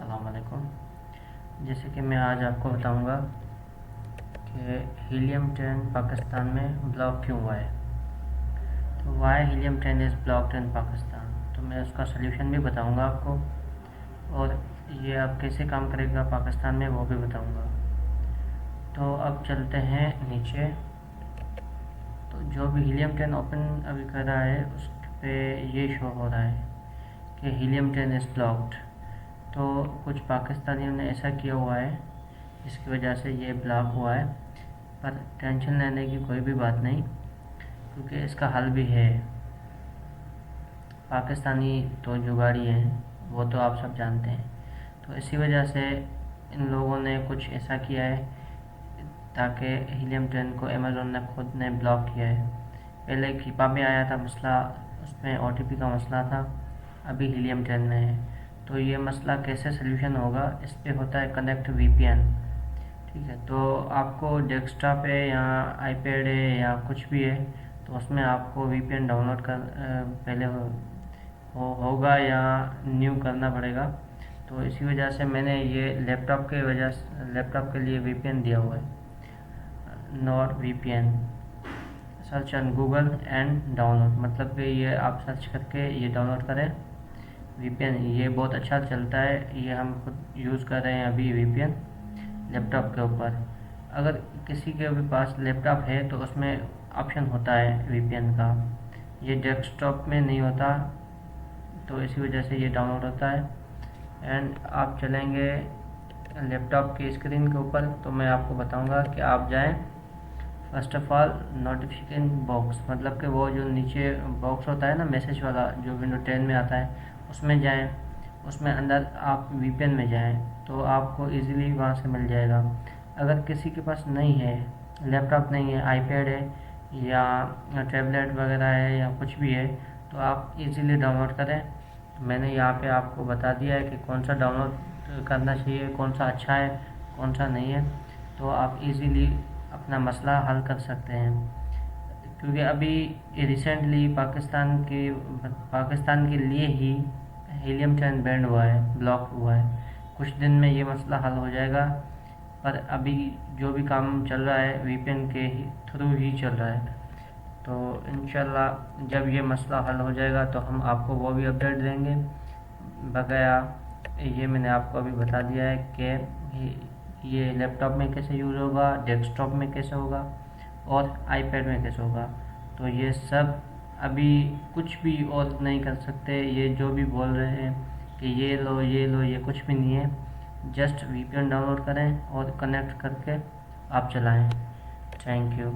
अस्सलाम वालेकुम। जैसे कि मैं आज आपको बताऊंगा कि हीलियम ट्रेन पाकिस्तान में ब्लॉक क्यों हुआ है। तो why helium train is blocked in Pakistan, तो मैं उसका सलूशन भी बताऊंगा आपको, और ये आप कैसे काम करेगा पाकिस्तान में वो भी बताऊंगा। तो अब चलते हैं नीचे। तो जो भी हीलियम ट्रेन ओपन अभी कर रहा है उस पे ये शो हो रहा है कि हीलियम ट्रेन इज़ ब्लॉक्ड। तो कुछ पाकिस्तानियों ने ऐसा किया हुआ है जिसकी वजह से ये ब्लॉक हुआ है, पर टेंशन लेने की कोई भी बात नहीं, क्योंकि इसका हल भी है। पाकिस्तानी तो जुगाड़ी हैं, वो तो आप सब जानते हैं। तो इसी वजह से इन लोगों ने कुछ ऐसा किया है ताकि हीलियम ट्रेन को अमेज़न ने खुद ने ब्लॉक किया है। पहले कीपा में आया था मसला, उसमें OTP का मसला था, अभी हीलियम ट्रेन में है। तो ये मसला कैसे सल्यूशन होगा, इस पे होता है कनेक्ट VPN। ठीक है, तो आपको डेस्कटॉप है या आईपैड है या कुछ भी है, तो उसमें आपको VPN डाउनलोड कर पहले होगा या न्यू करना पड़ेगा। तो इसी वजह से मैंने ये लैपटॉप के लिए VPN दिया हुआ है, not VPN। Search on Google and download, मतलब कि ये आप सर्च करके ये डाउनलोड करें VPN। ये बहुत अच्छा चलता है, ये हम खुद यूज़ कर रहे हैं अभी VPN लैपटॉप के ऊपर। अगर किसी के भी पास लैपटॉप है तो उसमें ऑप्शन होता है VPN का, ये डेस्कटॉप में नहीं होता, तो इसी वजह से ये डाउनलोड होता है। एंड आप चलेंगे लैपटॉप की स्क्रीन के ऊपर, तो मैं आपको बताऊंगा कि आप जाएं first of all notification box, मतलब कि वो जो नीचे बॉक्स होता है ना मैसेज वाला जो विंडो 10 में आता है, उसमें जाएं। उसमें अंदर आप VPN में जाएं तो आपको इजीली वहाँ से मिल जाएगा। अगर किसी के पास नहीं है, लैपटॉप नहीं है, आईपैड है या टैबलेट वगैरह है या कुछ भी है, तो आप इजीली डाउनलोड करें। मैंने यहाँ पे आपको बता दिया है कि कौन सा डाउनलोड करना चाहिए, कौन सा अच्छा है, कौन सा नहीं है, तो आप इजीली अपना मसला हल कर सकते हैं। क्योंकि अभी रिसेंटली पाकिस्तान के लिए ही हीलियम ट्रेन बैंड हुआ है, ब्लॉक हुआ है। कुछ दिन में ये मसला हल हो जाएगा, पर अभी जो भी काम चल रहा है VPN के थ्रू ही चल रहा है। तो इंशाल्लाह जब ये मसला हल हो जाएगा तो हम आपको वो भी अपडेट देंगे। बकाया ये मैंने आपको अभी बता दिया है कि ये लैपटॉप में कैसे यूज़ होगा, डेस्कटॉप में कैसे होगा और आईपैड में कैसे होगा। तो ये सब अभी कुछ भी और नहीं कर सकते। ये जो भी बोल रहे हैं कि ये लो ये लो, ये कुछ भी नहीं है। जस्ट VPN डाउनलोड करें और कनेक्ट करके आप चलाएं। Thank you.